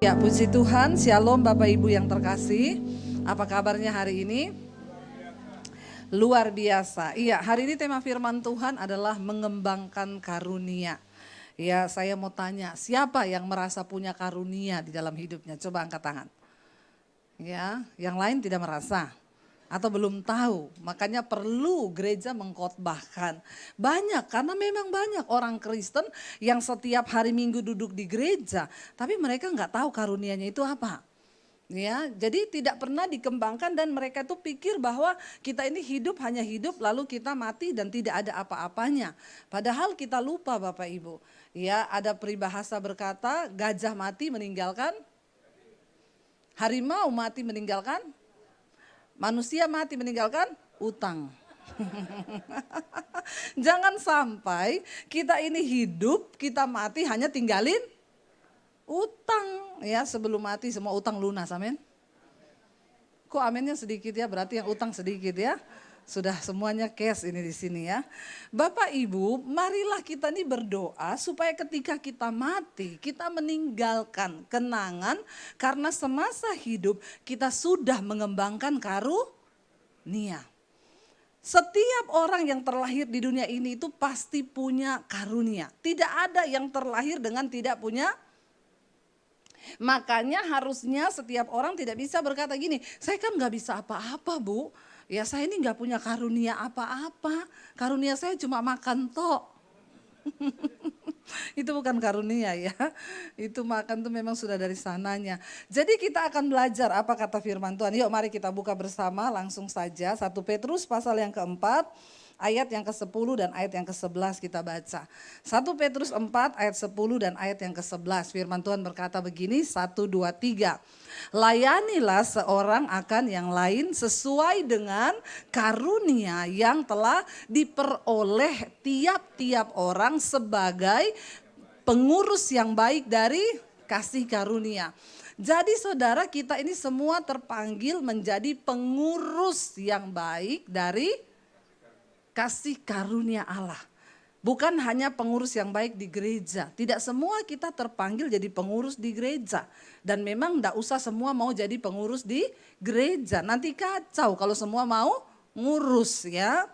Ya, puji Tuhan, Shalom Bapak Ibu yang terkasih. Apa kabarnya hari ini? Luar biasa. Iya, hari ini tema firman Tuhan adalah mengembangkan karunia. Ya, saya mau tanya, siapa yang merasa punya karunia di dalam hidupnya? Coba angkat tangan. Ya, yang lain tidak merasa atau belum tahu, makanya perlu gereja mengkhotbahkan. Banyak, karena memang banyak orang Kristen yang setiap hari Minggu duduk di gereja, tapi mereka nggak tahu karunianya itu apa. Ya, jadi tidak pernah dikembangkan dan mereka tuh pikir bahwa kita ini hidup hanya hidup lalu kita mati dan tidak ada apa-apanya. Padahal kita lupa Bapak Ibu. Ya, ada peribahasa berkata gajah mati meninggalkan, harimau mati meninggalkan, manusia mati meninggalkan utang. Jangan sampai kita ini hidup, kita mati hanya tinggalin utang. Ya, sebelum mati semua utang lunas, amin. Kok aminnya sedikit ya, berarti yang utang sedikit ya. Sudah semuanya cash ini di sini ya. Bapak Ibu, marilah kita ini berdoa supaya ketika kita mati, kita meninggalkan kenangan karena semasa hidup kita sudah mengembangkan karunia. Setiap orang yang terlahir di dunia ini itu pasti punya karunia. Tidak ada yang terlahir dengan tidak punya. Makanya harusnya setiap orang tidak bisa berkata gini, saya kan gak bisa apa-apa Bu. Ya saya ini gak punya karunia apa-apa. Karunia saya cuma makan tok. Itu bukan karunia ya. Itu makan tuh memang sudah dari sananya. Jadi kita akan belajar apa kata firman Tuhan. Yuk mari kita buka bersama langsung saja. 1 Petrus pasal yang keempat. Ayat yang ke-10 dan ayat yang ke-11 kita baca. 1 Petrus 4 ayat 10 dan ayat yang ke-11. Firman Tuhan berkata begini, 1, 2, 3. Layanilah seorang akan yang lain sesuai dengan karunia yang telah diperoleh tiap-tiap orang sebagai pengurus yang baik dari kasih karunia. Jadi saudara, kita ini semua terpanggil menjadi pengurus yang baik dari kasih karunia Allah. Bukan hanya pengurus yang baik di gereja. Tidak semua kita terpanggil jadi pengurus di gereja. Dan memang tidak usah semua mau jadi pengurus di gereja. Nanti kacau kalau semua mau ngurus ya.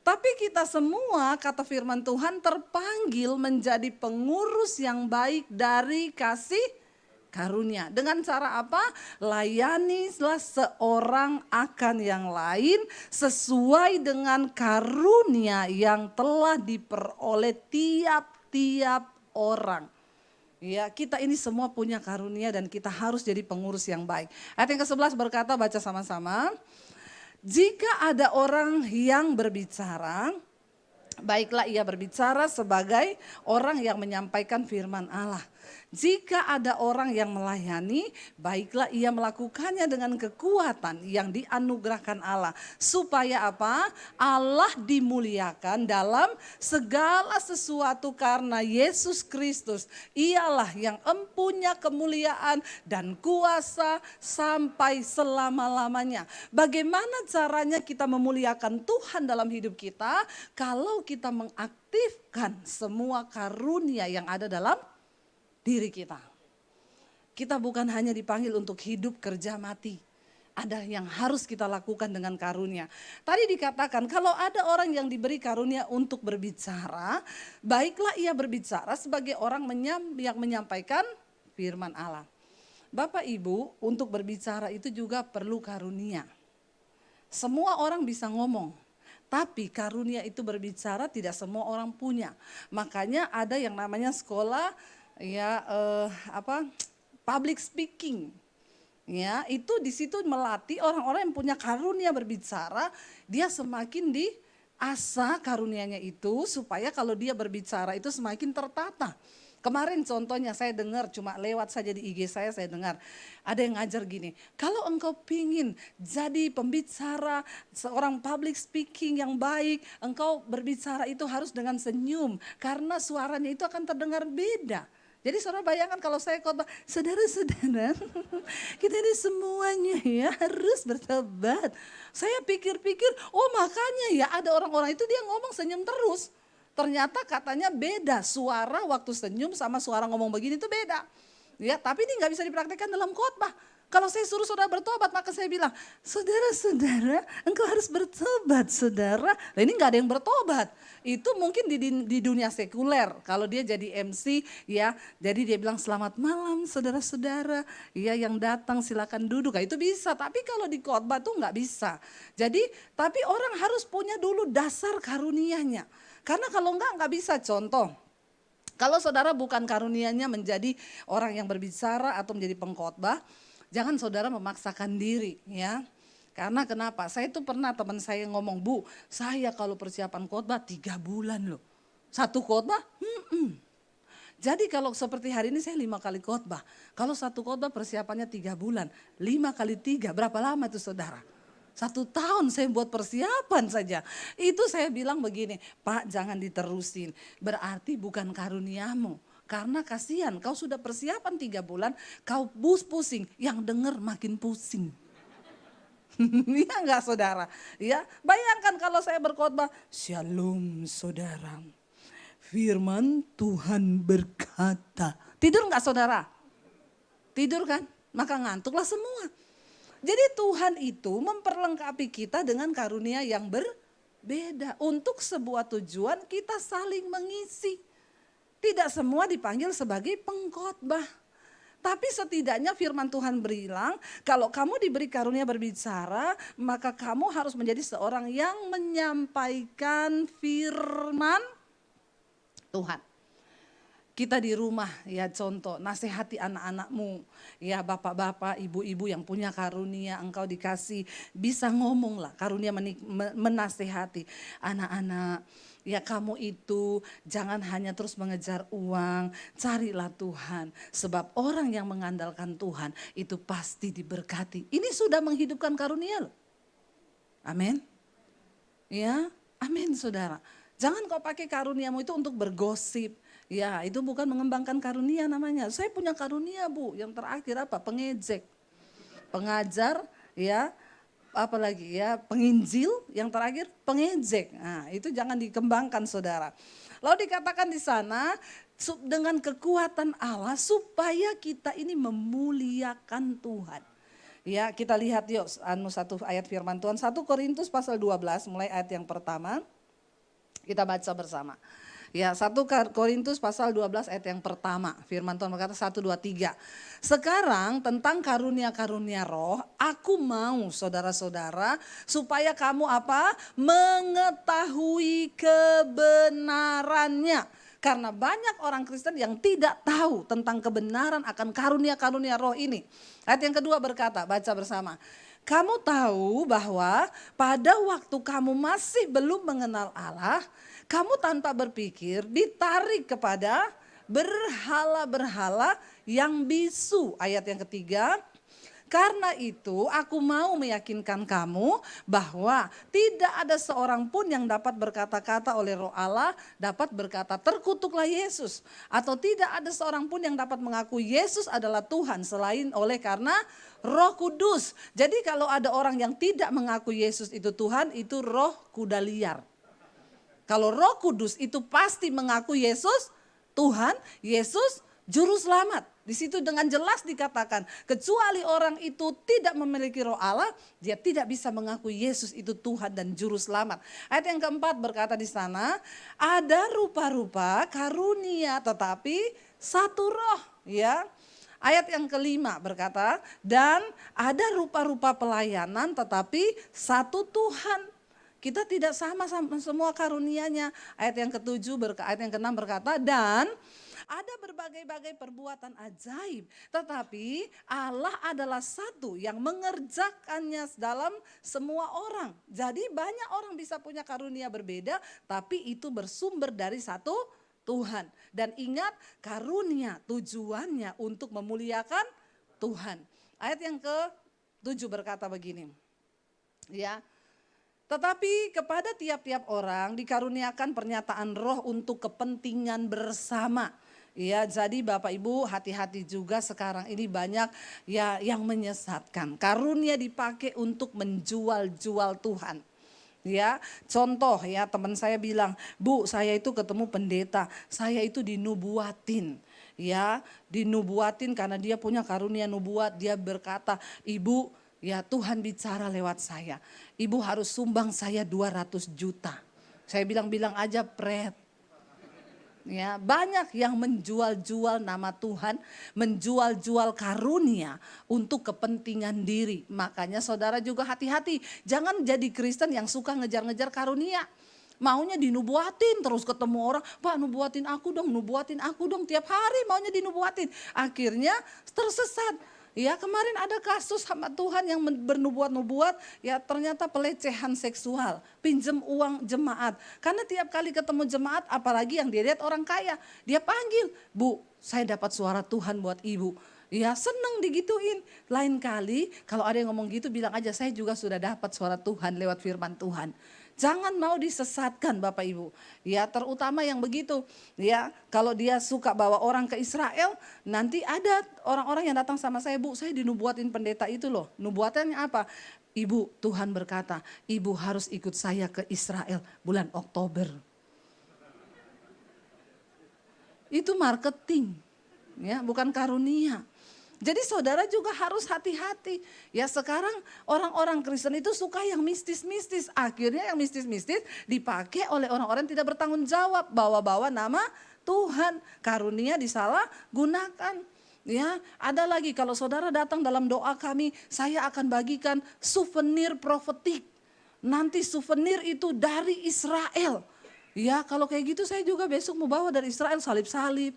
Tapi kita semua kata firman Tuhan terpanggil menjadi pengurus yang baik dari kasih karunia. Dengan cara apa? Layanilah seorang akan yang lain sesuai dengan karunia yang telah diperoleh tiap-tiap orang. Ya, kita ini semua punya karunia dan kita harus jadi pengurus yang baik. Ayat yang ke-11 berkata, baca sama-sama. Jika ada orang yang berbicara, baiklah ia berbicara sebagai orang yang menyampaikan firman Allah. Jika ada orang yang melayani, baiklah ia melakukannya dengan kekuatan yang dianugerahkan Allah. Supaya apa? Allah dimuliakan dalam segala sesuatu karena Yesus Kristus. Ialah yang empunya kemuliaan dan kuasa sampai selama-lamanya. Bagaimana caranya kita memuliakan Tuhan dalam hidup kita? Kalau kita mengaktifkan semua karunia yang ada dalam diri kita. Kita bukan hanya dipanggil untuk hidup, kerja, mati. Ada yang harus kita lakukan dengan karunia. Tadi dikatakan kalau ada orang yang diberi karunia untuk berbicara, baiklah ia berbicara sebagai orang yang menyampaikan firman Allah. Bapak Ibu, untuk berbicara itu juga perlu karunia. Semua orang bisa ngomong. Tapi karunia itu berbicara tidak semua orang punya. Makanya ada yang namanya sekolah public speaking. Ya, itu di situ melatih orang-orang yang punya karunia berbicara, dia semakin diasah karunianya itu supaya kalau dia berbicara itu semakin tertata. Kemarin contohnya saya dengar cuma lewat saja di IG saya dengar ada yang ngajar gini, kalau engkau pingin jadi pembicara seorang public speaking yang baik, engkau berbicara itu harus dengan senyum karena suaranya itu akan terdengar beda. Jadi saudara bayangkan kalau saya khotbah, saudara-saudara, kita ini semuanya ya harus bertobat. Saya pikir-pikir, oh makanya ya ada orang-orang itu dia ngomong senyum terus. Ternyata katanya beda, suara waktu senyum sama suara ngomong begini itu beda. Ya, tapi ini nggak bisa dipraktekkan dalam khotbah. Kalau saya suruh saudara bertobat, maka saya bilang, saudara-saudara, engkau harus bertobat, saudara. Nah, ini nggak ada yang bertobat. Itu mungkin di dunia sekuler. Kalau dia jadi MC, ya, jadi dia bilang selamat malam, saudara-saudara, ya yang datang silakan duduk. Nah, itu bisa. Tapi kalau di khotbah tuh nggak bisa. Jadi, tapi orang harus punya dulu dasar karunianya. Karena kalau nggak bisa. Contoh. Kalau saudara bukan karunianya menjadi orang yang berbicara atau menjadi pengkhotbah, jangan saudara memaksakan diri ya. Karena kenapa? Saya itu pernah teman saya ngomong, Bu, saya kalau persiapan khotbah 3 bulan loh. Satu khotbah? Jadi kalau seperti hari ini saya 5 kali khotbah. Kalau satu khotbah persiapannya 3 bulan. 5 kali 3, berapa lama itu saudara? 1 tahun saya buat persiapan saja. Itu saya bilang begini, Pak jangan diterusin. Berarti bukan karuniamu. Karena kasihan kau sudah persiapan 3 bulan, kau pusing, yang denger makin pusing. Iya enggak saudara? Ya, bayangkan kalau saya berkhotbah, Shalom saudara. Firman Tuhan berkata. Tidur enggak saudara? Tidur kan? Maka ngantuklah semua. Jadi Tuhan itu memperlengkapi kita dengan karunia yang berbeda. Untuk sebuah tujuan kita saling mengisi. Tidak semua dipanggil sebagai pengkhotbah. Tapi setidaknya firman Tuhan bilang, kalau kamu diberi karunia berbicara, maka kamu harus menjadi seorang yang menyampaikan firman Tuhan. Kita di rumah ya contoh, nasihati anak-anakmu. Ya bapak-bapak, ibu-ibu yang punya karunia engkau dikasih. Bisa ngomong lah, karunia menasihati anak-anak. Ya kamu itu jangan hanya terus mengejar uang, carilah Tuhan. Sebab orang yang mengandalkan Tuhan itu pasti diberkati. Ini sudah menghidupkan karunia loh. Amin. Ya, amin saudara. Jangan kau pakai karuniamu itu untuk bergosip. Ya itu bukan mengembangkan karunia namanya. Saya punya karunia Bu, yang terakhir apa? Pengejek, pengajar, ya apalagi ya penginjil, yang terakhir pengejek. Nah itu jangan dikembangkan saudara. Lalu dikatakan di sana dengan kekuatan Allah supaya kita ini memuliakan Tuhan. Ya kita lihat yuk satu ayat firman Tuhan, 1 Korintus pasal 12 mulai ayat yang pertama. Kita baca bersama. Ya 1 Korintus pasal 12 ayat yang pertama. Firman Tuhan berkata 1, 2, 3. Sekarang tentang karunia-karunia roh. Aku mau saudara-saudara supaya kamu apa? Mengetahui kebenarannya. Karena banyak orang Kristen yang tidak tahu tentang kebenaran akan karunia-karunia roh ini. Ayat yang kedua berkata, baca bersama. Kamu tahu bahwa pada waktu kamu masih belum mengenal Allah, kamu tanpa berpikir ditarik kepada berhala-berhala yang bisu. Ayat yang ketiga, karena itu aku mau meyakinkan kamu bahwa tidak ada seorang pun yang dapat berkata-kata oleh Roh Allah dapat berkata terkutuklah Yesus. Atau tidak ada seorang pun yang dapat mengaku Yesus adalah Tuhan selain oleh karena Roh Kudus. Jadi kalau ada orang yang tidak mengaku Yesus itu Tuhan, itu roh kuda liar. Kalau Roh Kudus itu pasti mengaku Yesus Tuhan, Yesus Juru Selamat. Di situ dengan jelas dikatakan, kecuali orang itu tidak memiliki Roh Allah, dia tidak bisa mengaku Yesus itu Tuhan dan Juru Selamat. Ayat yang keempat berkata di sana, ada rupa-rupa karunia tetapi satu roh, ya. Ayat yang kelima berkata, dan ada rupa-rupa pelayanan tetapi satu Tuhan. Kita tidak sama semua karunianya. Ayat yang ketujuh, ayat yang keenam berkata, dan ada berbagai-bagai perbuatan ajaib. Tetapi Allah adalah satu yang mengerjakannya dalam semua orang. Jadi banyak orang bisa punya karunia berbeda, tapi itu bersumber dari satu Tuhan. Dan ingat karunia tujuannya untuk memuliakan Tuhan. Ayat yang ke-7 berkata begini. Ya. Tetapi kepada tiap-tiap orang dikaruniakan pernyataan roh untuk kepentingan bersama. Ya, jadi Bapak Ibu hati-hati juga sekarang ini banyak ya yang menyesatkan. Karunia dipakai untuk menjual-jual Tuhan. Ya, contoh ya teman saya bilang, Bu saya itu ketemu pendeta, saya itu dinubuatin. ya dinubuatin karena dia punya karunia nubuat. Dia berkata, ibu ya Tuhan bicara lewat saya. Ibu harus sumbang saya 200 juta. Saya bilang aja pret. Ya, banyak yang menjual-jual nama Tuhan, menjual-jual karunia untuk kepentingan diri. Makanya saudara juga hati-hati, jangan jadi Kristen yang suka ngejar-ngejar karunia. Maunya dinubuatin terus ketemu orang, Pak nubuatin aku dong, tiap hari maunya dinubuatin. Akhirnya tersesat. Ya kemarin ada kasus hamba Tuhan yang bernubuat-nubuat, ya ternyata pelecehan seksual, pinjam uang jemaat. Karena tiap kali ketemu jemaat, apalagi yang dia lihat orang kaya, dia panggil, Bu saya dapat suara Tuhan buat ibu. Ya seneng digituin. Lain kali kalau ada yang ngomong gitu bilang aja, saya juga sudah dapat suara Tuhan lewat firman Tuhan. Jangan mau disesatkan Bapak Ibu. Ya terutama yang begitu. Ya kalau dia suka bawa orang ke Israel, nanti ada orang-orang yang datang sama saya, Bu saya dinubuatin pendeta itu loh. Nubuatannya apa? Ibu Tuhan berkata, ibu harus ikut saya ke Israel bulan Oktober. Itu marketing. Ya bukan karunia. Jadi saudara juga harus hati-hati. Ya sekarang orang-orang Kristen itu suka yang mistis-mistis. Akhirnya yang mistis-mistis dipakai oleh orang-orang yang tidak bertanggung jawab. Bawa-bawa nama Tuhan. Karunia disalahgunakan. Ya, ada lagi kalau saudara datang dalam doa kami, saya akan bagikan souvenir profetik. Nanti souvenir itu dari Israel. Ya kalau kayak gitu saya juga besok mau bawa dari Israel salib-salib.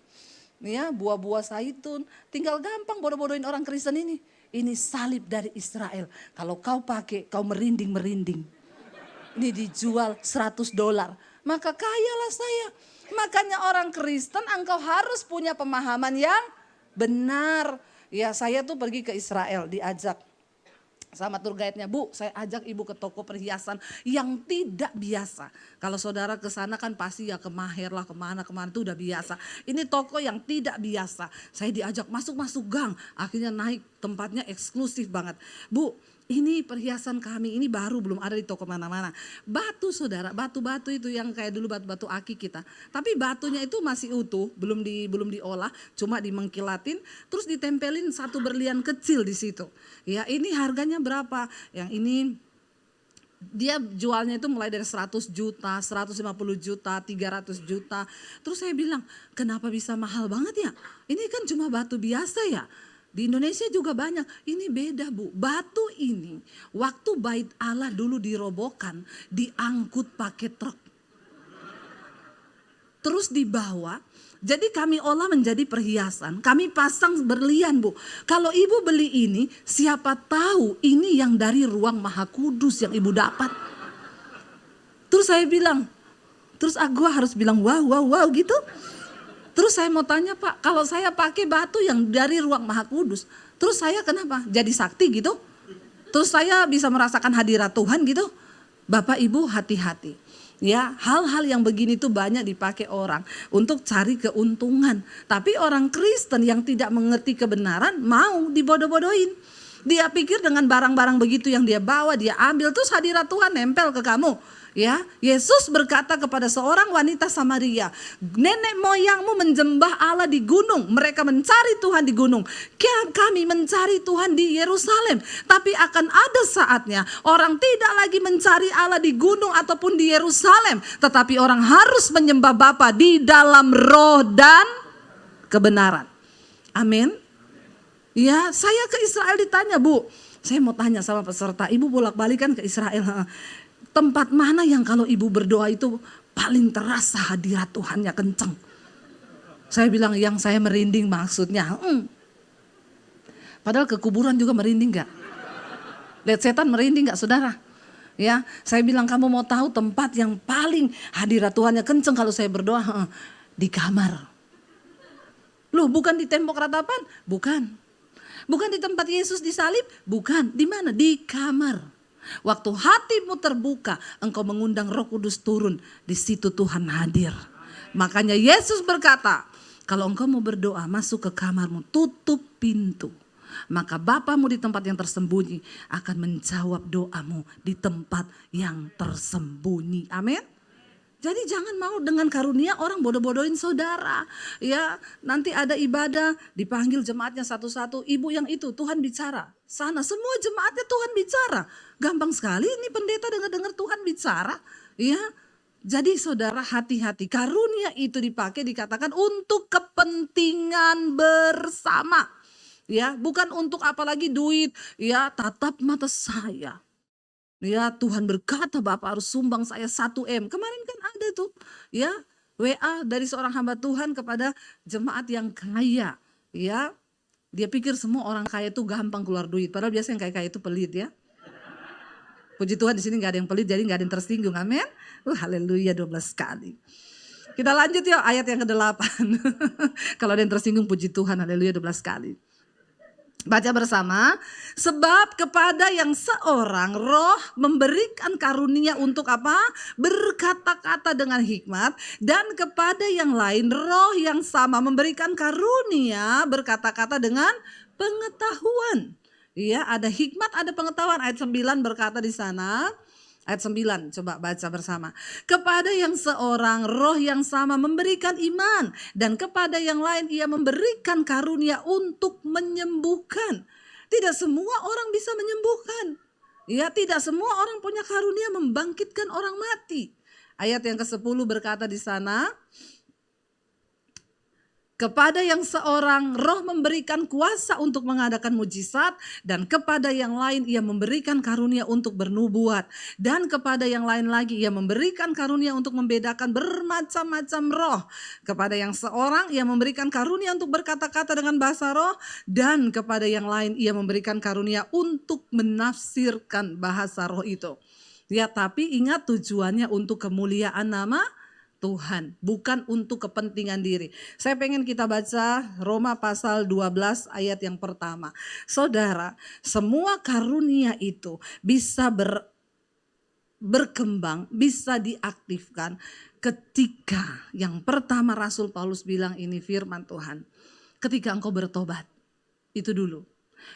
Ya buah-buah zaitun, tinggal gampang bodoh-bodohin orang Kristen ini. Ini salib dari Israel. Kalau kau pakai, kau merinding-merinding. Ini dijual $100. Maka kayalah saya. Makanya orang Kristen engkau harus punya pemahaman yang benar. Ya saya tuh pergi ke Israel, diajak sama tour guide-nya, Bu saya ajak ibu ke toko perhiasan yang tidak biasa. Kalau saudara ke sana kan pasti ya ke Maher lah, kemana itu udah biasa. Ini toko yang tidak biasa. Saya diajak masuk gang, akhirnya naik, tempatnya eksklusif banget. Bu ini perhiasan kami, ini baru belum ada di toko mana-mana. Batu saudara, batu-batu itu yang kayak dulu batu-batu aki kita. Tapi batunya itu masih utuh, belum diolah, cuma dimengkilatin, terus ditempelin satu berlian kecil di situ. Ya ini harganya berapa? Yang ini dia jualnya itu mulai dari 100 juta, 150 juta, 300 juta. Terus saya bilang, kenapa bisa mahal banget ya? Ini kan cuma batu biasa ya. Di Indonesia juga banyak, ini beda Bu. Batu ini waktu bait Allah dulu dirobohkan, diangkut pakai truk. Terus dibawa, jadi kami olah menjadi perhiasan, kami pasang berlian Bu. Kalau ibu beli ini, siapa tahu ini yang dari ruang Maha Kudus yang ibu dapat. Terus saya bilang, terus aku harus bilang wow gitu. Terus saya mau tanya Pak, kalau saya pakai batu yang dari ruang Maha Kudus, terus saya kenapa? Jadi sakti gitu? Terus saya bisa merasakan hadirat Tuhan gitu? Bapak Ibu hati-hati. Ya, hal-hal yang begini tuh banyak dipakai orang untuk cari keuntungan. Tapi orang Kristen yang tidak mengerti kebenaran mau dibodoh-bodohin. Dia pikir dengan barang-barang begitu yang dia bawa, dia ambil, terus hadirat Tuhan nempel ke kamu. Ya, Yesus berkata kepada seorang wanita Samaria, nenek moyangmu menjembah Allah di gunung, mereka mencari Tuhan di gunung. Kami mencari Tuhan di Yerusalem, tapi akan ada saatnya orang tidak lagi mencari Allah di gunung ataupun di Yerusalem, tetapi orang harus menyembah Bapa di dalam roh dan kebenaran. Amin. Ya, saya ke Israel ditanya, Bu, saya mau tanya sama peserta, ibu bolak-balik kan ke Israel. Tempat mana yang kalau ibu berdoa itu paling terasa hadirat Tuhannya kenceng? Saya bilang yang saya merinding maksudnya. Padahal ke kuburan juga merinding gak? Lihat setan merinding gak saudara? Ya, saya bilang kamu mau tahu tempat yang paling hadirat Tuhannya kenceng kalau saya berdoa? Di kamar. Loh bukan di tembok ratapan? Bukan. Bukan di tempat Yesus disalib? Bukan. Di mana? Di kamar. Waktu hatimu terbuka, engkau mengundang Roh Kudus turun, di situ Tuhan hadir. Makanya Yesus berkata, kalau engkau mau berdoa, masuk ke kamarmu, tutup pintu. Maka Bapamu di tempat yang tersembunyi akan menjawab doamu di tempat yang tersembunyi. Amin. Jadi jangan mau dengan karunia orang bodoh-bodohin saudara. Ya, nanti ada ibadah, dipanggil jemaatnya satu-satu. Ibu yang itu, Tuhan bicara. Sana, semua jemaatnya Tuhan bicara. Gampang sekali ini pendeta dengar-dengar Tuhan bicara. Ya, jadi saudara hati-hati. Karunia itu dipakai dikatakan untuk kepentingan bersama. Ya, bukan untuk apalagi duit. Ya, tatap mata saya. Ya, Tuhan berkata Bapak harus sumbang saya 1 M. Kemarin kan ada tuh ya WA dari seorang hamba Tuhan kepada jemaat yang kaya. Ya, dia pikir semua orang kaya itu gampang keluar duit. Padahal biasanya yang kaya-kaya itu pelit ya. Puji Tuhan di sini gak ada yang pelit, jadi gak ada yang tersinggung. Amin. Haleluya 12 kali. Kita lanjut yuk ayat yang ke-8. Kalau ada yang tersinggung puji Tuhan, haleluya 12 kali. Baca bersama, sebab kepada yang seorang roh memberikan karunia untuk apa? Berkata-kata dengan hikmat, dan kepada yang lain roh yang sama memberikan karunia berkata-kata dengan pengetahuan. Ya, ada hikmat, ada pengetahuan. Ayat 9 berkata di sana, ayat 9, coba baca bersama. Kepada yang seorang roh yang sama memberikan iman, dan kepada yang lain ia memberikan karunia untuk menyembuhkan. Tidak semua orang bisa menyembuhkan. Ya, tidak semua orang punya karunia membangkitkan orang mati. Ayat yang ke-10 berkata di sana, kepada yang seorang roh memberikan kuasa untuk mengadakan mujizat, dan kepada yang lain ia memberikan karunia untuk bernubuat, dan kepada yang lain lagi ia memberikan karunia untuk membedakan bermacam-macam roh. Kepada yang seorang ia memberikan karunia untuk berkata-kata dengan bahasa roh, dan kepada yang lain ia memberikan karunia untuk menafsirkan bahasa roh itu. Ya, tapi ingat tujuannya untuk kemuliaan nama Tuhan, bukan untuk kepentingan diri. Saya pengen kita baca Roma pasal 12 ayat yang pertama. Saudara, semua karunia itu bisa berkembang, bisa diaktifkan ketika yang pertama Rasul Paulus bilang ini firman Tuhan. Ketika engkau bertobat, itu dulu.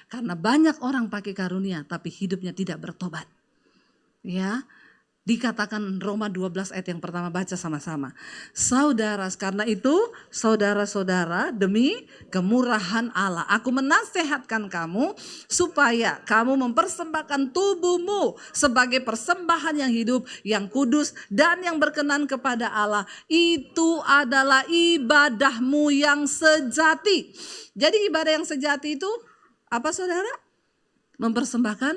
Karena banyak orang pakai karunia tapi hidupnya tidak bertobat. Ya, dikatakan Roma 12 ayat yang pertama, baca sama-sama. Saudara, karena itu saudara-saudara, demi kemurahan Allah, aku menasehatkan kamu supaya kamu mempersembahkan tubuhmu sebagai persembahan yang hidup, yang kudus dan yang berkenan kepada Allah. Itu adalah ibadahmu yang sejati. Jadi ibadah yang sejati itu apa saudara? Mempersembahkan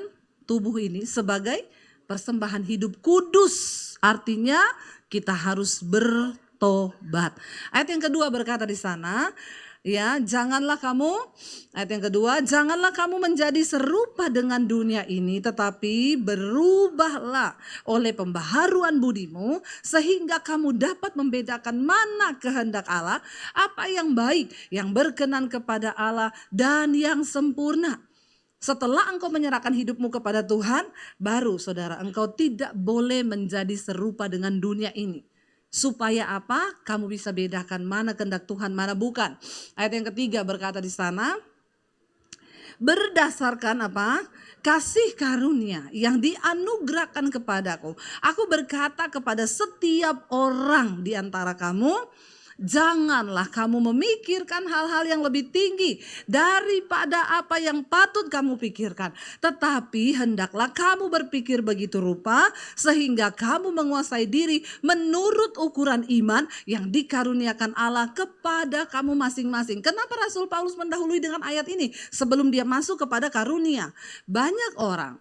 tubuh ini sebagai persembahan hidup kudus, artinya kita harus bertobat. Ayat yang kedua berkata di sana, ya, janganlah kamu, ayat yang kedua, janganlah kamu menjadi serupa dengan dunia ini, tetapi berubahlah oleh pembaharuan budimu, sehingga kamu dapat membedakan mana kehendak Allah, apa yang baik, yang berkenan kepada Allah, dan yang sempurna. Setelah engkau menyerahkan hidupmu kepada Tuhan, baru saudara engkau tidak boleh menjadi serupa dengan dunia ini. Supaya apa? Kamu bisa bedakan mana kehendak Tuhan, mana bukan. Ayat yang ketiga berkata di sana, berdasarkan apa? Kasih karunia yang dianugerahkan kepadaku. Aku berkata kepada setiap orang di antara kamu, janganlah kamu memikirkan hal-hal yang lebih tinggi daripada apa yang patut kamu pikirkan. Tetapi hendaklah kamu berpikir begitu rupa sehingga kamu menguasai diri menurut ukuran iman yang dikaruniakan Allah kepada kamu masing-masing. Kenapa Rasul Paulus mendahului dengan ayat ini sebelum dia masuk kepada karunia? Banyak orang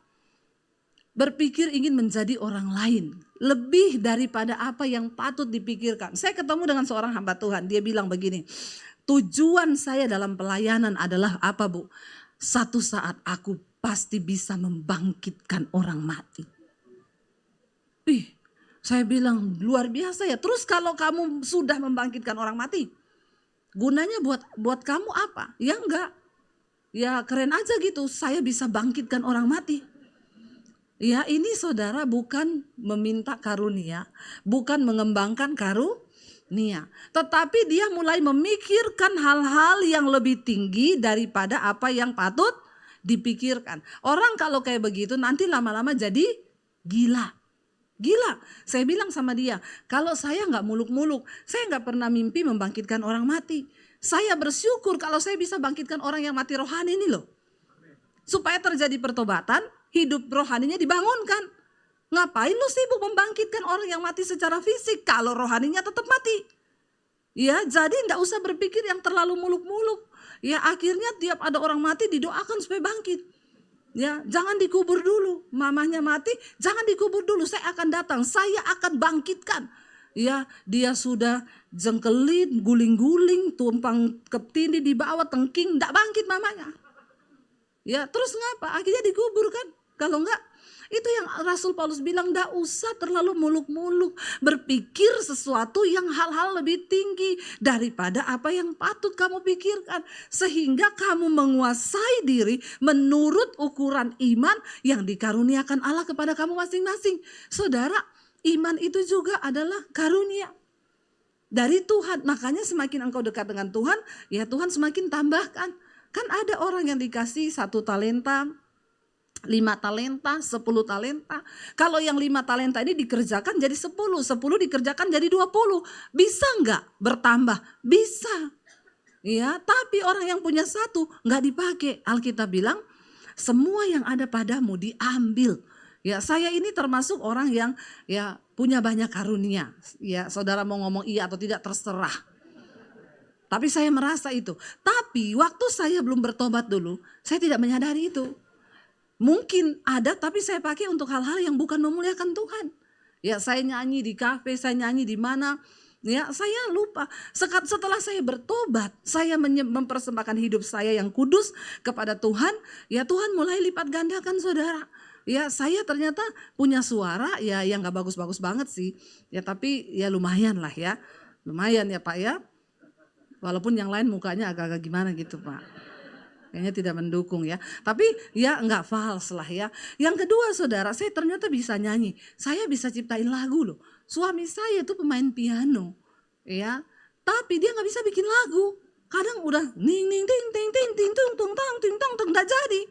berpikir ingin menjadi orang lain, lebih daripada apa yang patut dipikirkan. Saya ketemu dengan seorang hamba Tuhan, dia bilang begini, tujuan saya dalam pelayanan adalah apa Bu? Satu saat aku pasti bisa membangkitkan orang mati. Saya bilang luar biasa ya. Terus kalau kamu sudah membangkitkan orang mati, gunanya buat kamu apa? Ya enggak, ya keren aja gitu, saya bisa bangkitkan orang mati. Ya, ini saudara bukan meminta karunia, bukan mengembangkan karunia, tetapi dia mulai memikirkan hal-hal yang lebih tinggi daripada apa yang patut dipikirkan. Orang kalau kayak begitu nanti lama-lama jadi gila. Gila, saya bilang sama dia, kalau saya nggak muluk-muluk, saya nggak pernah mimpi membangkitkan orang mati. Saya bersyukur kalau saya bisa bangkitkan orang yang mati rohani ini loh. Supaya terjadi pertobatan, hidup rohaninya dibangunkan. Ngapain lu sibuk membangkitkan orang yang mati secara fisik kalau rohaninya tetap mati? Ya, jadi enggak usah berpikir yang terlalu muluk-muluk. Ya, akhirnya tiap ada orang mati didoakan supaya bangkit. Ya, jangan dikubur dulu. Mamahnya mati, jangan dikubur dulu. Saya akan datang, saya akan bangkitkan. Ya, dia sudah jengkelin, guling-guling, tumpang ketindih di bawah tengking, enggak bangkit mamanya. Ya, terus ngapa? Akhirnya dikubur kan? Kalau enggak, itu yang Rasul Paulus bilang, enggak usah terlalu muluk-muluk. Berpikir sesuatu yang hal-hal lebih tinggi daripada apa yang patut kamu pikirkan. Sehingga kamu menguasai diri menurut ukuran iman yang dikaruniakan Allah kepada kamu masing-masing. Saudara, iman itu juga adalah karunia dari Tuhan. Makanya semakin engkau dekat dengan Tuhan, ya Tuhan semakin tambahkan. Kan ada orang yang dikasih 1 talenta, 5 talenta, 10 talenta. Kalau yang 5 talenta ini dikerjakan jadi 10, 10 dikerjakan jadi 20. Bisa enggak bertambah? Bisa. Ya, tapi orang yang punya 1 enggak dipakai. Alkitab bilang, semua yang ada padamu diambil. Ya, saya ini termasuk orang yang ya punya banyak karunia. Ya, saudara mau ngomong iya atau tidak terserah. Tapi saya merasa itu. Tapi waktu saya belum bertobat dulu, saya tidak menyadari itu. Mungkin ada, tapi saya pakai untuk hal-hal yang bukan memuliakan Tuhan. Ya, saya nyanyi di kafe, saya nyanyi di mana. Ya, saya lupa. Setelah saya bertobat, saya mempersembahkan hidup saya yang kudus kepada Tuhan. Ya, Tuhan mulai lipat gandakan saudara. Ya, saya ternyata punya suara ya yang gak bagus-bagus banget sih. Ya, tapi ya lumayan lah ya. Lumayan ya Pak ya. Walaupun yang lain mukanya agak-agak gimana gitu Pak. Kayaknya tidak mendukung ya. Tapi ya enggak fals lah ya. Yang kedua saudara, saya ternyata bisa nyanyi. Saya bisa ciptain lagu loh. Suami saya itu pemain piano. Ya. Tapi dia nggak bisa bikin lagu. Kadang udah ning ning ting ting ting ting tung tung tang ting tang tung enggak jadi.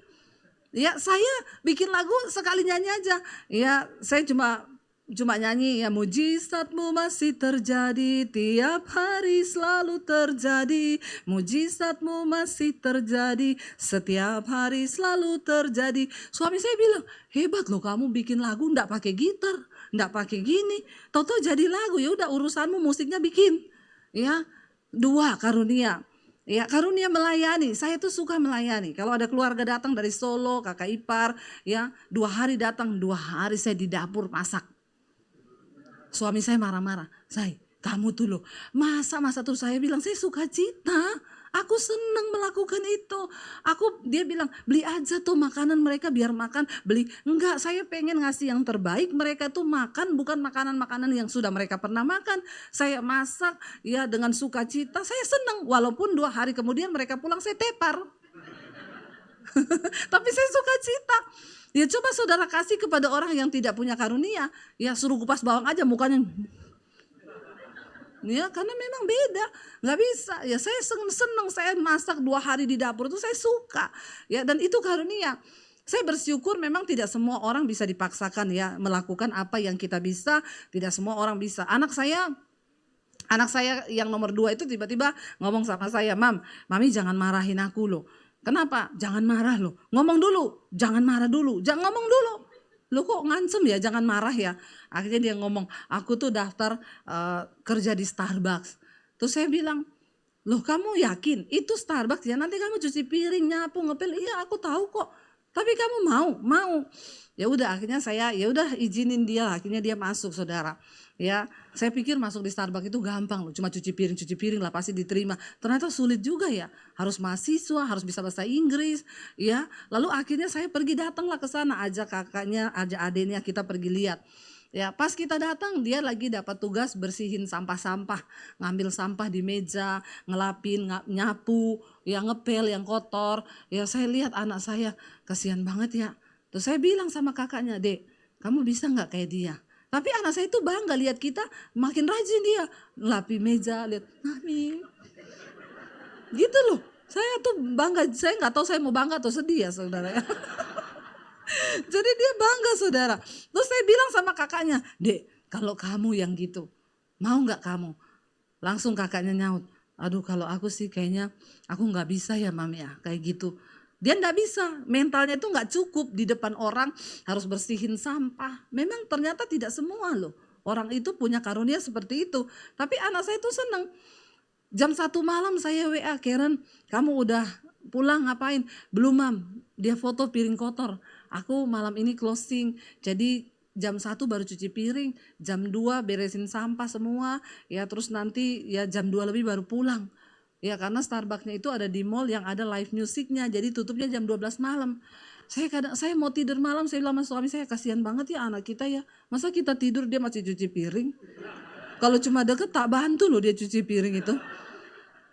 Ya, saya bikin lagu sekali nyanyi aja. Ya, saya cuma nyanyi ya, mujizatmu masih terjadi tiap hari selalu terjadi, mujizatmu masih terjadi setiap hari selalu terjadi. Suami saya bilang, hebat loh kamu bikin lagu ndak pakai gitar, ndak pakai gini, tahu-tahu jadi lagu. Ya udah urusanmu musiknya bikin. Ya, 2 karunia. Ya, karunia melayani. Saya tuh suka melayani. Kalau ada keluarga datang dari Solo, kakak ipar, ya 2 hari datang, 2 hari saya di dapur masak. Suami saya marah-marah, "Say, kamu tuh loh, masa tuh." Saya bilang, "Saya suka cita, aku seneng melakukan itu." Dia bilang, "Beli aja tuh makanan mereka biar makan." Beli, enggak, saya pengen ngasih yang terbaik, mereka tuh makan bukan makanan-makanan yang sudah mereka pernah makan. Saya masak ya dengan sukacita, saya seneng. Walaupun 2 hari kemudian mereka pulang saya tepar. Tapi saya suka cita. Ya coba saudara kasih kepada orang yang tidak punya karunia. Ya suruh kupas bawang aja mukanya. Ya karena memang beda. Gak bisa. Ya saya seneng saya masak 2 hari di dapur itu saya suka. Ya dan itu karunia. Saya bersyukur memang tidak semua orang bisa dipaksakan ya melakukan apa yang kita bisa. Tidak semua orang bisa. Anak saya yang nomor 2 itu tiba-tiba ngomong sama saya, Mami jangan marahin aku loh. Kenapa? Jangan marah loh. Ngomong dulu, jangan marah dulu. Jangan ngomong dulu. Lo kok ngancem ya, jangan marah ya. Akhirnya dia ngomong, aku tuh daftar kerja di Starbucks. Terus saya bilang, loh kamu yakin itu Starbucks ya? Nanti kamu cuci piring, nyapu, ngepel. Iya aku tahu kok. Tapi kamu mau. Ya udah akhirnya saya izinin dia. Akhirnya dia masuk saudara. Ya, saya pikir masuk di Starbucks itu gampang loh, cuma cuci piring lah pasti diterima. Ternyata sulit juga ya, harus mahasiswa, harus bisa bahasa Inggris, ya. Lalu akhirnya saya datanglah ke sana, ajak kakaknya, ajak adiknya kita pergi lihat. Ya, pas kita datang dia lagi dapat tugas bersihin sampah-sampah, ngambil sampah di meja, ngelapin, nyapu, ya ngepel yang kotor. Ya saya lihat anak saya, kasihan banget ya. Terus saya bilang sama kakaknya, "Dek, kamu bisa nggak kayak dia?" Tapi anak saya itu bangga lihat kita makin rajin dia. Ngelapi meja, lihat, "Mami." Gitu loh. Saya tuh bangga, saya nggak tahu saya mau bangga atau sedih ya saudara. Jadi dia bangga saudara. Terus saya bilang sama kakaknya, Dek kalau kamu yang gitu, mau gak kamu? Langsung kakaknya nyaut, aduh kalau aku sih kayaknya aku gak bisa ya Mam ya, kayak gitu. Dia gak bisa, mentalnya itu gak cukup di depan orang harus bersihin sampah. Memang ternyata tidak semua loh. Orang itu punya karunia seperti itu. Tapi anak saya itu senang. Jam 1 malam saya WA, Karen kamu udah pulang ngapain? Belum Mam, dia foto piring kotor. Aku malam ini closing, jadi jam 1 baru cuci piring, jam 2 beresin sampah semua, ya terus nanti ya jam 2 lebih baru pulang. Ya karena Starbucksnya itu ada di mall yang ada live musiknya, jadi tutupnya jam 12 malam. Saya mau tidur malam, saya bilang sama suami saya, kasihan banget ya anak kita ya. Masa kita tidur dia masih cuci piring? Kalau cuma deket tak bantu loh dia cuci piring itu.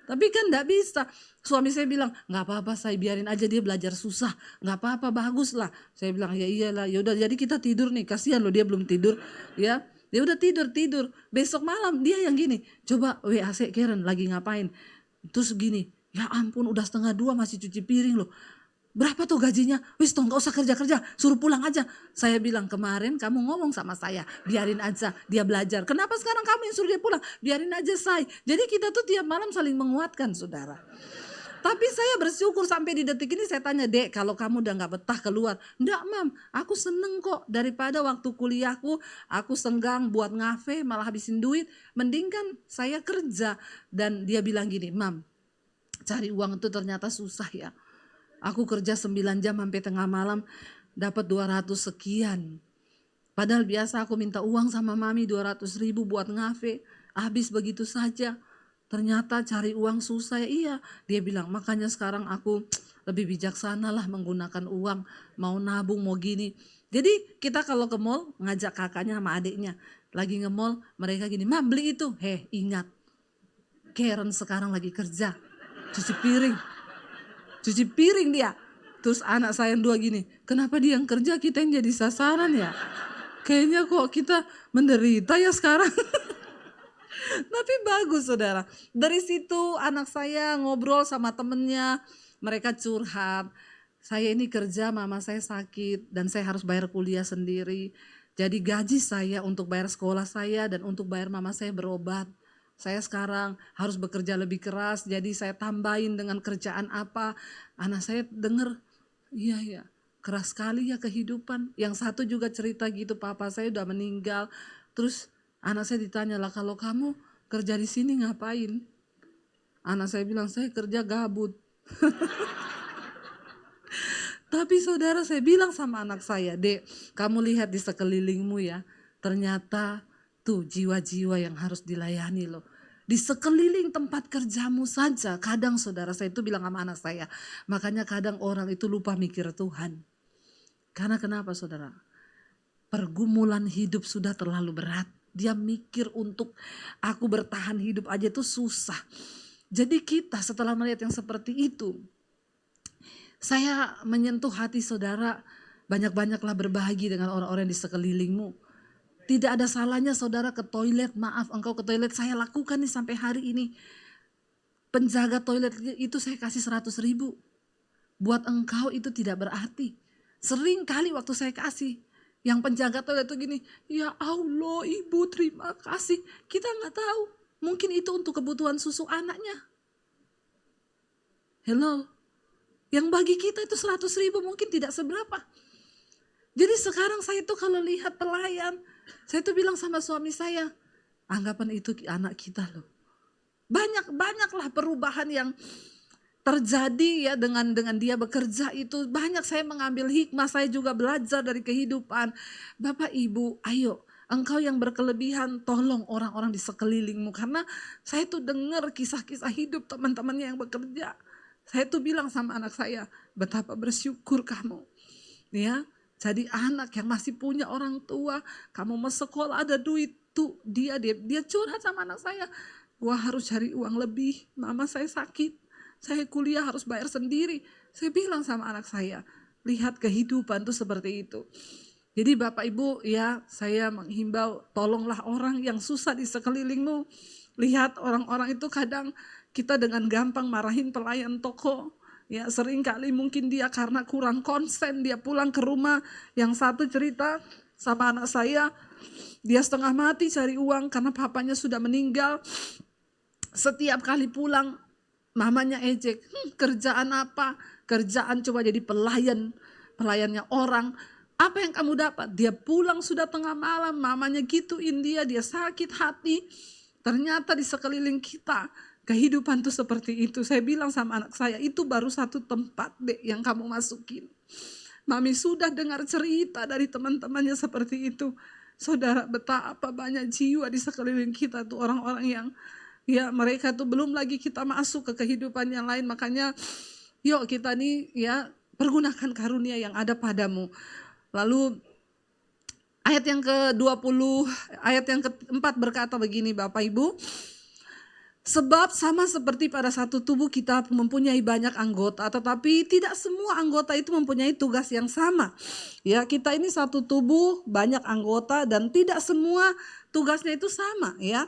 Tapi kan enggak bisa. Suami saya bilang, nggak apa-apa saya biarin aja dia belajar susah. Nggak apa-apa bagus lah. Saya bilang ya iyalah, yaudah jadi kita tidur nih. Kasihan loh dia belum tidur. Ya, dia udah tidur. Besok malam dia yang gini, coba WAC Karen lagi ngapain. Terus gini, ya ampun udah 1:30 masih cuci piring loh. Berapa tuh gajinya? Wis toh gak usah kerja-kerja, suruh pulang aja. Saya bilang kemarin kamu ngomong sama saya, biarin aja dia belajar. Kenapa sekarang kamu yang suruh dia pulang? Biarin aja say. Jadi kita tuh tiap malam saling menguatkan saudara. Tapi saya bersyukur sampai di detik ini saya tanya, Dek kalau kamu udah gak betah keluar. Enggak Mam, aku seneng kok. Daripada waktu kuliahku aku senggang buat ngafe malah habisin duit. Mending kan saya kerja. Dan dia bilang gini, Mam cari uang itu ternyata susah ya. Aku kerja 9 jam sampai tengah malam dapat 200 sekian. Padahal biasa aku minta uang sama mami 200.000 buat ngafe. Habis begitu saja. Ternyata cari uang susah ya. Iya. Dia bilang makanya sekarang aku lebih bijaksana lah menggunakan uang. Mau nabung mau gini. Jadi kita kalau ke mall ngajak kakaknya sama adiknya. Lagi nge-mall mereka gini, Mam beli itu. Ingat. Karen sekarang lagi kerja. Cuci piring dia. Terus anak saya yang 2 gini, kenapa dia yang kerja kita yang jadi sasaran ya? Kayaknya kok kita menderita ya sekarang. Tapi bagus saudara. Dari situ anak saya ngobrol sama temennya, mereka curhat. Saya ini kerja, mama saya sakit dan saya harus bayar kuliah sendiri. Jadi gaji saya untuk bayar sekolah saya dan untuk bayar mama saya berobat. Saya sekarang harus bekerja lebih keras, jadi saya tambahin dengan kerjaan apa. Anak saya dengar, iya ya, keras sekali ya kehidupan. Yang satu juga cerita gitu, papa saya udah meninggal. Terus anak saya ditanya lah, kalau kamu kerja di sini ngapain? Anak saya bilang, saya kerja gabut. Tapi saudara saya bilang sama anak saya, Dek, kamu lihat di sekelilingmu ya, ternyata tuh jiwa-jiwa yang harus dilayani loh. Di sekeliling tempat kerjamu saja, kadang saudara saya itu bilang sama anak saya, makanya kadang orang itu lupa mikir Tuhan. Karena kenapa saudara? Pergumulan hidup sudah terlalu berat. Dia mikir untuk aku bertahan hidup aja itu susah. Jadi kita setelah melihat yang seperti itu, saya menyentuh hati saudara, banyak-banyaklah berbagi dengan orang-orang di sekelilingmu. Tidak ada salahnya saudara ke toilet, maaf engkau ke toilet, saya lakukan nih sampai hari ini. Penjaga toilet itu saya kasih 100.000. Buat engkau itu tidak berarti. Sering kali waktu saya kasih, yang penjaga toilet itu gini, ya Allah ibu terima kasih. Kita gak tahu, mungkin itu untuk kebutuhan susu anaknya. Hello. Yang bagi kita itu 100.000 mungkin tidak seberapa. Jadi sekarang saya tuh kalau lihat pelayan, saya tuh bilang sama suami saya, anggapan itu anak kita loh. Banyaklah perubahan yang terjadi ya dengan dia bekerja itu. Banyak saya mengambil hikmah, saya juga belajar dari kehidupan. Bapak Ibu, ayo engkau yang berkelebihan tolong orang-orang di sekelilingmu. Karena saya tuh dengar kisah-kisah hidup teman-temannya yang bekerja. Saya tuh bilang sama anak saya, betapa bersyukur kamu. Ya, jadi anak yang masih punya orang tua, kamu mau sekolah ada duit tuh dia curhat sama anak saya. Wah harus cari uang lebih, mama saya sakit, saya kuliah harus bayar sendiri. Saya bilang sama anak saya, lihat kehidupan tuh seperti itu. Jadi Bapak Ibu ya, saya menghimbau tolonglah orang yang susah di sekelilingmu. Lihat orang-orang itu kadang kita dengan gampang marahin pelayan toko. Ya, sering kali mungkin dia karena kurang konsen, dia pulang ke rumah. Yang satu cerita sama anak saya, dia setengah mati cari uang karena papanya sudah meninggal. Setiap kali pulang, mamanya ejek, kerjaan apa? Kerjaan coba jadi pelayan, pelayannya orang. Apa yang kamu dapat? Dia pulang sudah tengah malam, mamanya gituin dia sakit hati. Ternyata di sekeliling kita, kehidupan tuh seperti itu. Saya bilang sama anak saya, itu baru satu tempat deh yang kamu masukin. Mami sudah dengar cerita dari teman-temannya seperti itu. Saudara, betapa banyak jiwa di sekeliling kita tuh orang-orang yang ya mereka tuh belum lagi kita masuk ke kehidupan yang lain. Makanya yuk kita nih ya pergunakan karunia yang ada padamu. Lalu ayat yang ke-20, ayat yang ke-4 berkata begini Bapak Ibu. Sebab sama seperti pada satu tubuh kita mempunyai banyak anggota, tetapi tidak semua anggota itu mempunyai tugas yang sama. Ya, kita ini satu tubuh, banyak anggota dan tidak semua tugasnya itu sama ya.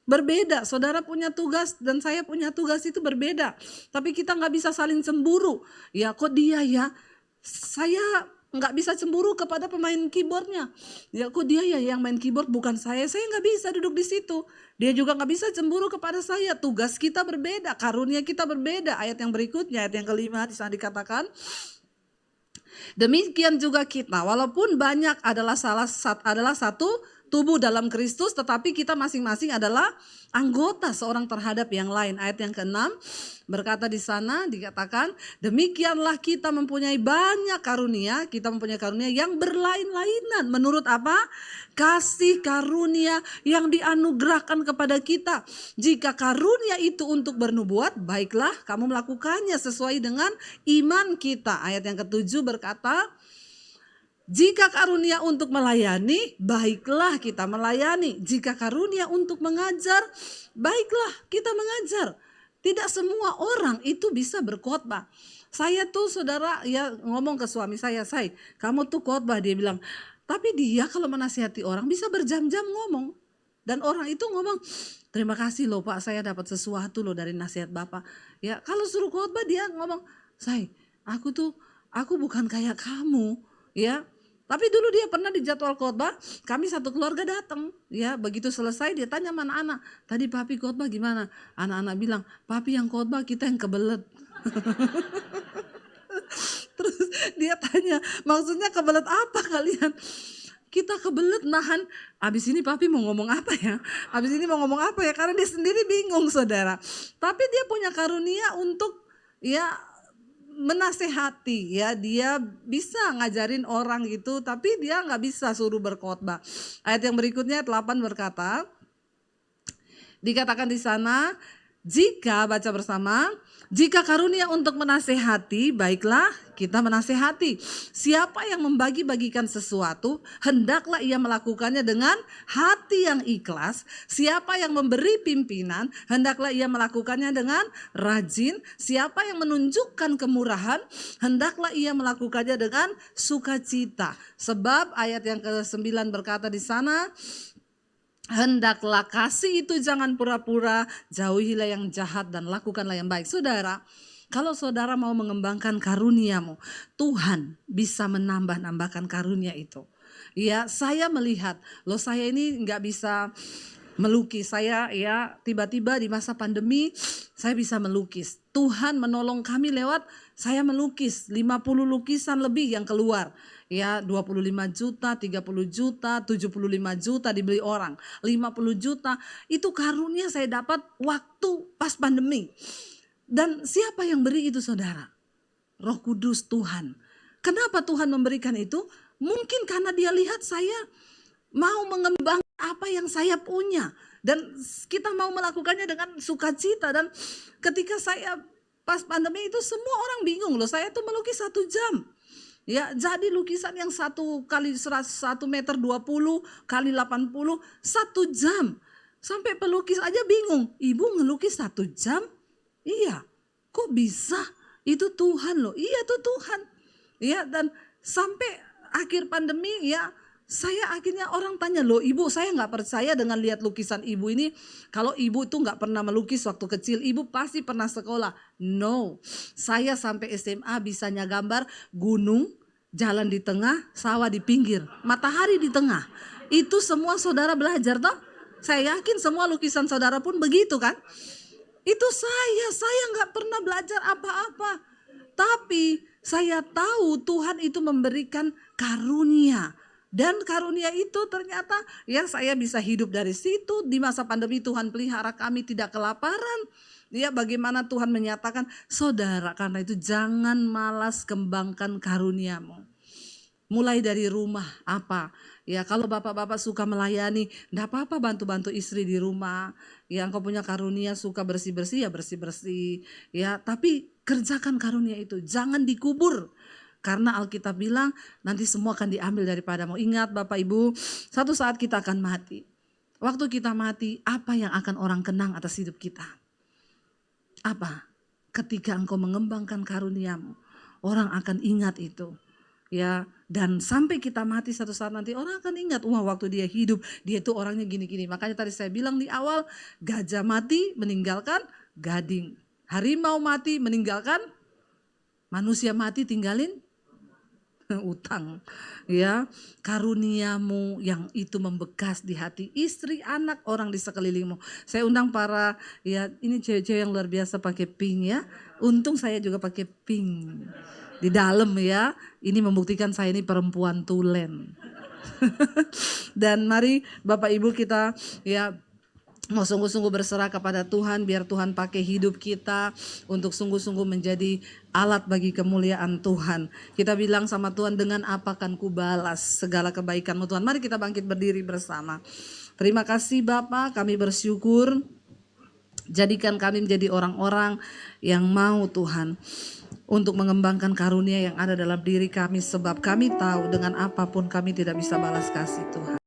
Berbeda, saudara punya tugas dan saya punya tugas itu berbeda. Tapi kita nggak bisa saling cemburu. Ya, kok dia ya, saya nggak bisa cemburu kepada pemain keyboardnya. Ya kok dia ya yang main keyboard bukan saya nggak bisa duduk di situ. Dia juga nggak bisa cemburu kepada saya. Tugas kita berbeda, karunia kita berbeda. Ayat yang berikutnya, ayat yang ke-5 di sana dikatakan, demikian juga kita, walaupun banyak adalah satu tubuh dalam Kristus, tetapi kita masing-masing adalah anggota seorang terhadap yang lain. Ayat yang ke-6 berkata di sana dikatakan, demikianlah kita mempunyai banyak karunia, kita mempunyai karunia yang berlain-lainan. Menurut apa? Kasih karunia yang dianugerahkan kepada kita. Jika karunia itu untuk bernubuat, baiklah kamu melakukannya sesuai dengan iman kita. Ayat yang ke-7 berkata, jika karunia untuk melayani, baiklah kita melayani. Jika karunia untuk mengajar, baiklah kita mengajar. Tidak semua orang itu bisa berkhotbah. Saya tuh saudara ya ngomong ke suami saya, kamu tuh khotbah. Dia bilang, tapi dia kalau menasihati orang bisa berjam-jam ngomong. Dan orang itu ngomong, terima kasih loh Pak, saya dapat sesuatu loh dari nasihat Bapak. Ya kalau suruh khotbah dia ngomong, aku bukan kayak kamu ya. Tapi dulu dia pernah di jadwal khotbah, kami satu keluarga datang. Ya, begitu selesai dia tanya sama anak-anak, tadi papi khotbah gimana? Anak-anak bilang, papi yang khotbah, kita yang kebelet. Terus dia tanya, maksudnya kebelet apa kalian? Kita kebelet nahan, abis ini papi mau ngomong apa ya? Abis ini mau ngomong apa ya? Karena dia sendiri bingung saudara. Tapi dia punya karunia untuk ya menasehati ya, dia bisa ngajarin orang gitu, tapi dia nggak bisa suruh berkhotbah. Ayat yang berikutnya 8 berkata, dikatakan di sana, jika baca bersama, jika karunia untuk menasehati, baiklah kita menasehati. Siapa yang membagi-bagikan sesuatu, hendaklah ia melakukannya dengan hati yang ikhlas. Siapa yang memberi pimpinan, hendaklah ia melakukannya dengan rajin. Siapa yang menunjukkan kemurahan, hendaklah ia melakukannya dengan sukacita. Sebab ayat yang ke-9 berkata di sana, hendaklah kasih itu jangan pura-pura, jauhilah yang jahat dan lakukanlah yang baik. Saudara, kalau saudara mau mengembangkan karuniamu, Tuhan bisa menambah-nambahkan karunia itu. Ya, saya melihat, saya ini nggak bisa melukis. Saya ya tiba-tiba di masa pandemi saya bisa melukis. Tuhan menolong kami lewat saya melukis 50 lukisan lebih yang keluar. Ya 25 juta, 30 juta, 75 juta dibeli orang, 50 juta. Itu karunia saya dapat waktu pas pandemi. Dan siapa yang beri itu saudara? Roh Kudus Tuhan. Kenapa Tuhan memberikan itu? Mungkin karena dia lihat saya mau mengembangkan apa yang saya punya. Dan kita mau melakukannya dengan sukacita. Dan ketika saya pas pandemi itu semua orang bingung loh. Saya tuh melukis 1 jam. Ya, jadi lukisan yang 1 kali 1 meter 20 kali 80 1 jam. Sampai pelukis aja bingung. Ibu ngelukis 1 jam? Iya. Kok bisa? Itu Tuhan loh. Iya tuh Tuhan. Ya, dan sampai akhir pandemi ya Saya akhirnya orang tanya, loh ibu, saya nggak percaya dengan lihat lukisan ibu ini. Kalau ibu itu nggak pernah melukis waktu kecil, ibu pasti pernah sekolah. No, saya sampai SMA bisanya gambar gunung, jalan di tengah, sawah di pinggir, matahari di tengah. Itu semua saudara belajar toh. Saya yakin semua lukisan saudara pun begitu kan. Itu saya nggak pernah belajar apa-apa. Tapi saya tahu Tuhan itu memberikan karunia. Dan karunia itu ternyata ya saya bisa hidup dari situ. Di masa pandemi Tuhan pelihara kami tidak kelaparan. Ya bagaimana Tuhan menyatakan, saudara karena itu jangan malas kembangkan karuniamu. Mulai dari rumah apa? Ya kalau bapak-bapak suka melayani, enggak apa-apa bantu-bantu istri di rumah. Ya engkau punya karunia suka bersih-bersih ya bersih-bersih. Ya tapi kerjakan karunia itu, jangan dikubur. Karena Alkitab bilang nanti semua akan diambil daripadamu. Ingat Bapak Ibu, satu saat kita akan mati. Waktu kita mati, apa yang akan orang kenang atas hidup kita? Apa? Ketika engkau mengembangkan karuniamu, orang akan ingat itu. Ya, dan sampai kita mati satu saat nanti orang akan ingat, wah waktu dia hidup, dia itu orangnya gini-gini. Makanya tadi saya bilang di awal, gajah mati meninggalkan gading. Harimau mati meninggalkan, manusia mati tinggalin utang. Ya, karuniamu yang itu membekas di hati istri, anak, orang di sekelilingmu. Saya undang para, ya ini cewek-cewek yang luar biasa pakai pink ya. Untung saya juga pakai pink di dalam ya. Ini membuktikan saya ini perempuan tulen. Dan mari Bapak Ibu kita ya mau sungguh-sungguh berserah kepada Tuhan, biar Tuhan pakai hidup kita untuk sungguh-sungguh menjadi alat bagi kemuliaan Tuhan. Kita bilang sama Tuhan, dengan apa akan kubalas segala kebaikan-Mu Tuhan. Mari kita bangkit berdiri bersama. Terima kasih Bapa, kami bersyukur. Jadikan kami menjadi orang-orang yang mau Tuhan untuk mengembangkan karunia yang ada dalam diri kami, sebab kami tahu dengan apapun kami tidak bisa balas kasih Tuhan.